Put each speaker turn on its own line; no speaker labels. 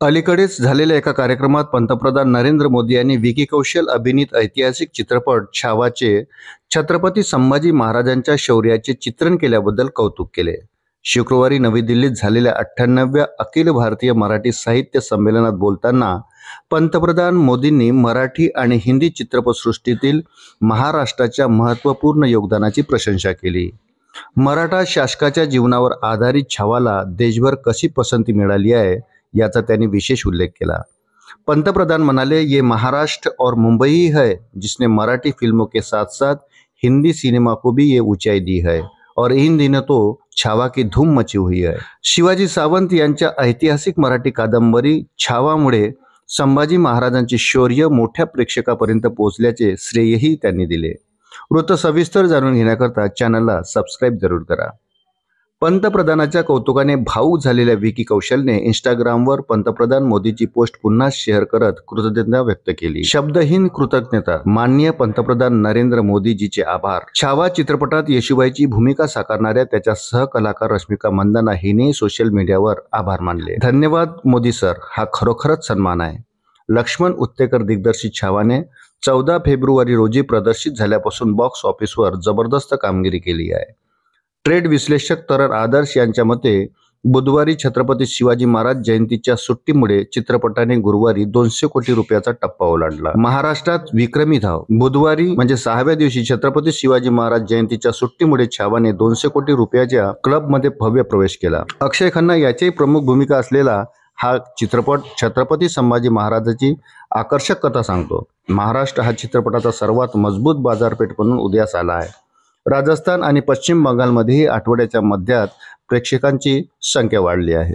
अलीकडेच झालेल्या एका कार्यक्रमात पंतप्रधान नरेंद्र मोदी यांनी विकी कौशल अभिनीत ऐतिहासिक चित्रपट छावाचे छत्रपती संभाजी महाराजांच्या शौर्याचे चित्रण केल्याबद्दल कौतुक केले. शुक्रवारी नवी दिल्लीत झालेल्या 98व्या अखिल भारतीय मराठी साहित्य संमेलनात बोलताना पंतप्रधान मोदींनी मराठी आणि हिंदी चित्रपटसृष्टीतील महाराष्ट्राच्या महत्त्वपूर्ण योगदानाची प्रशंसा केली. मराठा शासकाच्या जीवनावर आधारित छावाला देशभर कशी पसंती मिळाली आहे याचा त्यांनी विशेष उल्लेख केला. पंतप्रधान म्हणाले, ये महाराष्ट्र और मुंबई ही है जिसने मराठी फिल्मों के साथ साथ हिंदी सिनेमा को भी ये ऊंचाई दी है और इन दिनों तो छावा की धूम मची हुई है. शिवाजी सावंत यांच्या ऐतिहासिक मराठी कादंबरी छावामुळे संभाजी महाराजांचे शौर्य मोठ्या प्रेक्षकापर्यंत पोहोचल्याचे श्रेयही त्यांनी दिले. वृत्त सविस्तर जाणून घेण्याकरता चॅनलला सबस्क्राईब जरूर करा. पंतप्रधानाच्या कौतुकाने भावूक झालेल्या विकी कौशलने इंस्टाग्रामवर पंतप्रधान मोदीची पोस्ट पुन्हा शेअर करत कृतज्ञता व्यक्त केली. शब्दहीन कृतज्ञता. माननीय पंतप्रधान नरेंद्र मोदीजीचे आभार. छावा चित्रपटात येशूबाईची भूमिका साकारणाऱ्या त्याच्या सहकलाकार रश्मिका मंदाना हिने सोशल मीडियावर आभार मानले. धन्यवाद मोदी सर, हा खरोखरच सन्मान आहे. लक्ष्मण उत्तेकर दिग्दर्शित छावाने 14 फेब्रुवारी रोजी प्रदर्शित झाल्यापासून बॉक्स ऑफिसवर जबरदस्त कामगिरी केली आहे. ट्रेड विश्लेषक तरण आदर्श यांच्या मते बुधवारी छत्रपती शिवाजी महाराज जयंतीच्या सुट्टीमुळे चित्रपटाने गुरुवारी 200 कोटी रुपयाचा टप्पा ओलांडला. महाराष्ट्रात विक्रमी धाव. बुधवारी म्हणजे 6व्या दिवशी छत्रपती शिवाजी महाराज जयंतीच्या सुट्टीमुळे छावाने 200 कोटी रुपयाच्या क्लबमध्ये भव्य प्रवेश केला. अक्षय खन्ना याचीही प्रमुख भूमिका असलेला हा चित्रपट छत्रपती संभाजी महाराजांची आकर्षक कथा सांगतो. महाराष्ट्र हा चित्रपटाचा सर्वात मजबूत बाजारपेठ म्हणून उदयास आला आहे. राजस्थान आणि पश्चिम बंगालमध्येही आठवड्याच्या मध्यात प्रेक्षकांची संख्या वाढली आहे.